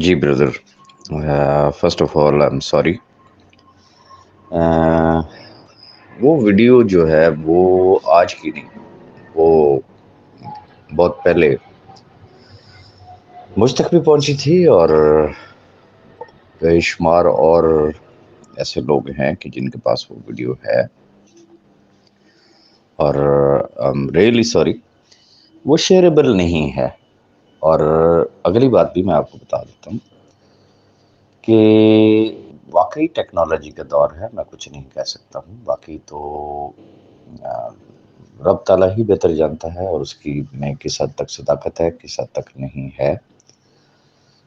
Ji brother, first of all I am sorry. वो video जो है वो आज की नहीं, वो बहुत पहले मुझ तक भी पहुंची थी और बेशुमार और ऐसे लोग हैं कि जिनके पास वो वीडियो है। और आई एम रियली सॉरी, वो शेयरेबल नहीं है। और अगली बात भी मैं आपको बता देता हूँ कि वाकई टेक्नोलॉजी का दौर है, मैं कुछ नहीं कह सकता हूँ। बाकी तो अ, रब ताला ही बेहतर जानता है और उसकी में किस हद तक सदाकत है, किस हद तक नहीं है,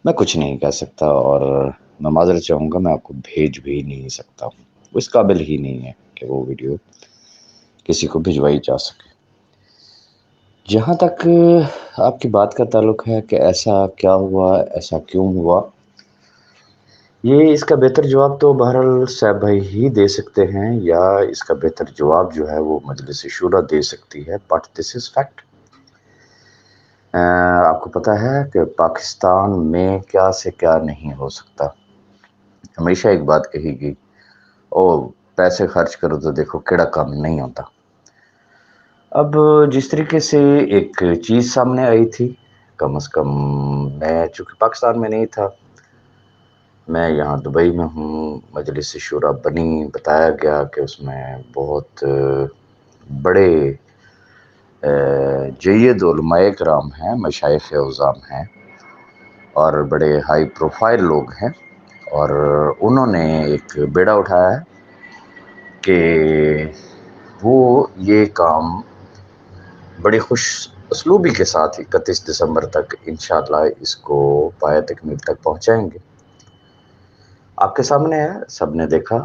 मैं कुछ नहीं कह सकता। और मैं माजरत चाहूँगा, मैं आपको भेज भी नहीं सकता हूँ। वो इस काबिल ही नहीं है कि वो वीडियो किसी को भिजवाई जा सके। जहाँ तक आपकी बात का ताल्लुक है कि ऐसा क्या हुआ, ऐसा क्यों हुआ, ये इसका बेहतर जवाब तो बहरहाल साहब भाई ही दे सकते हैं, या इसका बेहतर जवाब जो है वो मजलिस शूरा दे सकती है। But this is fact. आपको पता है कि पाकिस्तान में क्या से क्या नहीं हो सकता। हमेशा एक बात कही, ओ पैसे खर्च करो तो देखो केड़ा काम नहीं होता। अब जिस तरीके से एक चीज़ सामने आई थी, कम से कम मैं चूँकि पाकिस्तान में नहीं था, मैं यहाँ दुबई में हूँ, मजलिस शूरा बनी, बताया गया कि उसमें बहुत बड़े जय्यद उलमाए कराम हैं, मशाइख उज़ाम हैं और बड़े हाई प्रोफाइल लोग हैं। और उन्होंने एक बेड़ा उठाया है कि वो ये काम बड़ी खुश उसलूबी के साथ 31 दिसंबर तक इंशाअल्लाह इसको पाया तकमील तक पहुँचाएंगे। आपके सामने है, सब ने देखा।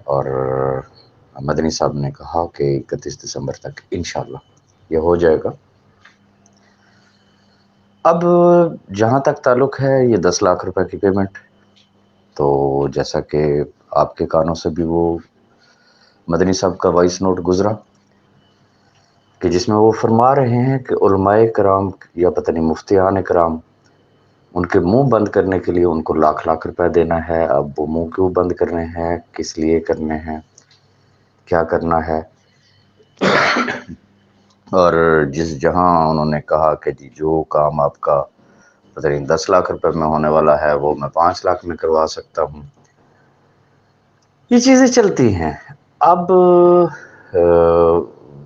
और मदनी साहब ने कहा कि 31 दिसंबर तक इंशाअल्लाह ये हो जाएगा। अब जहाँ तक ताल्लुक है ये 10 लाख रुपए की पेमेंट, तो जैसा कि आपके कानों से भी वो मदनी साहब का वॉइस नोट गुजरा कि जिसमें वो फरमा रहे हैं कि उलमाए कराम या पता नहीं मुफ्तियान कराम, उनके मुंह बंद करने के लिए उनको लाख लाख रुपए देना है। अब वो मुंह क्यों बंद करने हैं, किस लिए करने हैं, क्या करना है। और जिस जहां उन्होंने कहा कि जी जो काम आपका पता नहीं 10 लाख रुपए में होने वाला है वो मैं 5 लाख में करवा सकता हूँ, ये चीज़ें चलती हैं। अब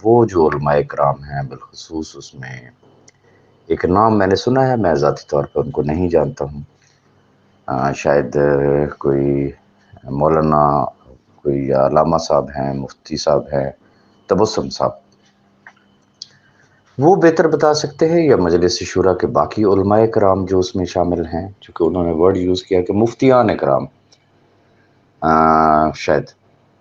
वो जो उलमाए कराम हैं, बिलखुसूस उसमें एक नाम मैंने सुना है, मैं ज़ाती तौर पर उनको नहीं जानता हूँ। शायद कोई मौलाना, कोई अलामा साहब हैं, मुफ्ती साहब हैं, तबस्सुम साहब, वो बेहतर बता सकते हैं, या मजलिस शूरा के बाकी उलमाए कराम जो उसमें शामिल हैं, चूँकि उन्होंने वर्ड यूज़ किया कि मुफ्तियान कराम, शायद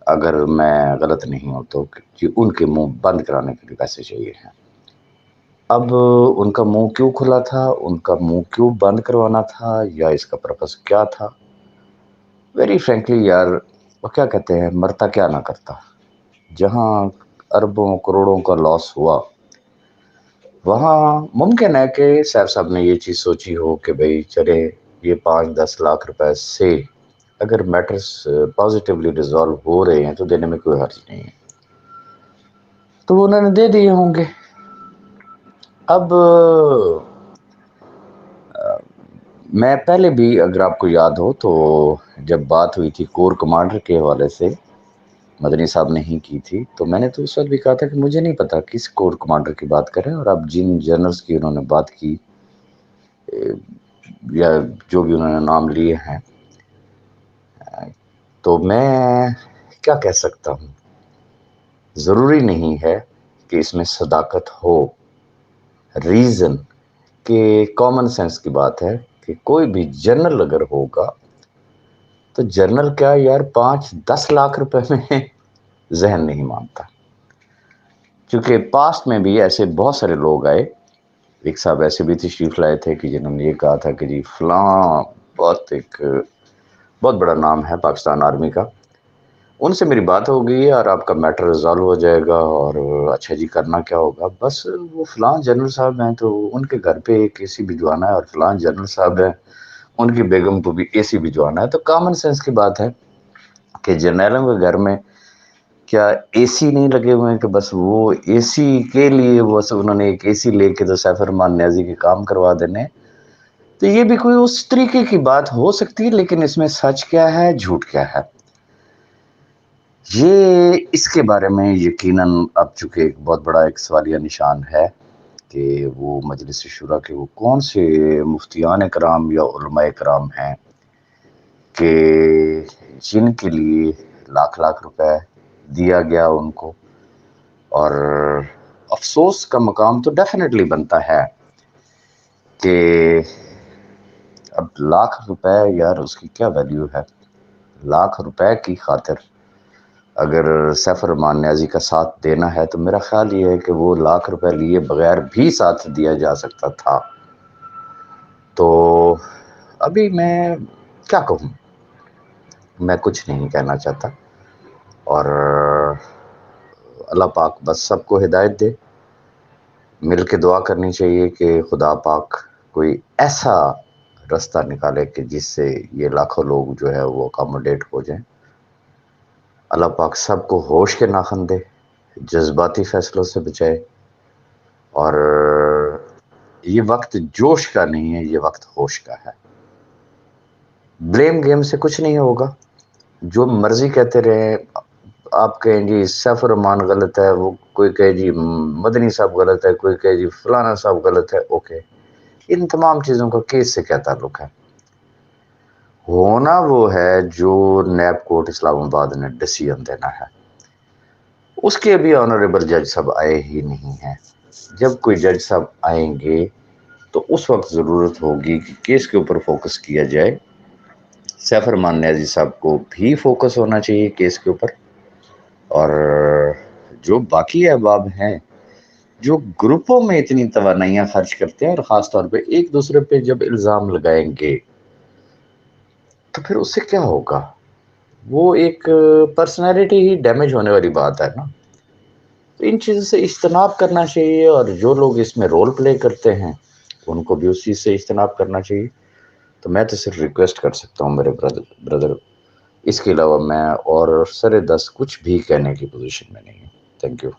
अगर मैं गलत नहीं हूँ तो, कि उनके मुंह बंद कराने के लिए पैसे चाहिए हैं। अब उनका मुंह क्यों खुला था, उनका मुंह क्यों बंद करवाना था, या इसका पर्पस क्या था, वेरी फ्रेंकली यार, वो क्या कहते हैं, मरता क्या ना करता। जहाँ अरबों करोड़ों का लॉस हुआ, वहाँ मुमकिन है कि सैफ साहब ने ये चीज़ सोची हो कि भाई चले ये 5-10 लाख रुपए से अगर मैटर्स पॉजिटिवली रिजॉल्व हो रहे हैं तो देने में कोई हर्ज नहीं है, तो वो उन्होंने दे दिए होंगे। अब मैं पहले भी, अगर आपको याद हो तो, जब बात हुई थी कोर कमांडर के हवाले से, मदनी साहब ने ही की थी, तो मैंने तो उस वक्त भी कहा था कि मुझे नहीं पता किस कोर कमांडर की बात करें। और अब जिन जनरल्स की उन्होंने बात की, या जो भी उन्होंने नाम लिए हैं, तो मैं क्या कह सकता हूँ, ज़रूरी नहीं है कि इसमें सदाकत हो। रीज़न कि कॉमन सेंस की बात है कि कोई भी जनरल अगर होगा तो जनरल क्या यार 5-10 लाख रुपए में जहन नहीं मानता। क्योंकि पास्ट में भी ऐसे बहुत सारे लोग आए, एक साहब ऐसे भी तशरीफ लाए थे कि जिन्होंने ये कहा था कि जी फलां बहुत बड़ा नाम है पाकिस्तान आर्मी का, उनसे मेरी बात हो गई है और आपका मैटर रिजॉल्व हो जाएगा। और अच्छा जी करना क्या होगा, बस वो फलां जनरल साहब हैं तो उनके घर पे एक एसी भिजवाना है, और फलां जनरल साहब हैं ان کی بیگم کو بھی اے سی بھجوانا ہے. تو کامن سینس کی بات ہے کہ جرنیلوں کے گھر میں کیا اے سی نہیں لگے ہوئے ہیں کہ بس وہ اے سی کے لیے انہوں نے ایک اے سی لے کے تو سیف الرحمان نیازی کے کام کروا دینے. تو یہ بھی کوئی اس طریقے کی بات ہو سکتی ہے، لیکن اس میں سچ کیا ہے جھوٹ کیا ہے یہ اس کے بارے میں یقیناً اب چونکہ ایک بہت بڑا ایک سوالیہ نشان ہے کہ وہ مجلس شورا کے وہ کون سے مفتیان کرام یا علماء کرام ہیں کہ جن کے لیے لاکھ لاکھ روپے دیا گیا ان کو. اور افسوس کا مقام تو ڈیفینیٹلی بنتا ہے کہ اب لاکھ روپے یار اس کی کیا ویلیو ہے. لاکھ روپے کی خاطر اگر سیف الرحمان نیازی کا ساتھ دینا ہے تو میرا خیال یہ ہے کہ وہ لاکھ روپے لیے بغیر بھی ساتھ دیا جا سکتا تھا. تو ابھی میں کیا کہوں، میں کچھ نہیں کہنا چاہتا. اور اللہ پاک بس سب کو ہدایت دے. مل کے دعا کرنی چاہیے کہ خدا پاک کوئی ایسا رستہ نکالے کہ جس سے یہ لاکھوں لوگ جو ہے وہ اکاموڈیٹ ہو جائیں. اللہ پاک سب کو ہوش کے ناخن دے، جذباتی فیصلوں سے بچائے. اور یہ وقت جوش کا نہیں ہے، یہ وقت ہوش کا ہے. بلیم گیم سے کچھ نہیں ہوگا. جو مرضی کہتے رہے، آپ کہیں جی سیف الرحمان غلط ہے، وہ کوئی کہے جی مدنی صاحب غلط ہے، کوئی کہے جی فلانا صاحب غلط ہے. اوکے، ان تمام چیزوں کا کیس سے کیا تعلق ہے؟ ہونا وہ ہے جو نیب کورٹ اسلام آباد نے ڈیسیژن دینا ہے. اس کے ابھی آنریبل جج صاحب آئے ہی نہیں ہیں. جب کوئی جج صاحب آئیں گے تو اس وقت ضرورت ہوگی کہ کیس کے اوپر فوکس کیا جائے. سیف الرحمان نیازی صاحب کو بھی فوکس ہونا چاہیے کیس کے اوپر. اور جو باقی احباب ہیں جو گروپوں میں اتنی توانائیاں خرچ کرتے ہیں اور خاص طور پہ ایک دوسرے پہ جب الزام لگائیں گے تو پھر اس سے کیا ہوگا؟ وہ ایک پرسنالٹی ہی ڈیمیج ہونے والی بات ہے نا. تو ان چیزوں سے اجتناب کرنا چاہیے، اور جو لوگ اس میں رول پلے کرتے ہیں ان کو بھی اس چیز سے اجتناب کرنا چاہیے. تو میں تو صرف ریکویسٹ کر سکتا ہوں میرے بردر. اس کے علاوہ میں اور سر دست کچھ بھی کہنے کی پوزیشن میں نہیں ہوں. Thank you.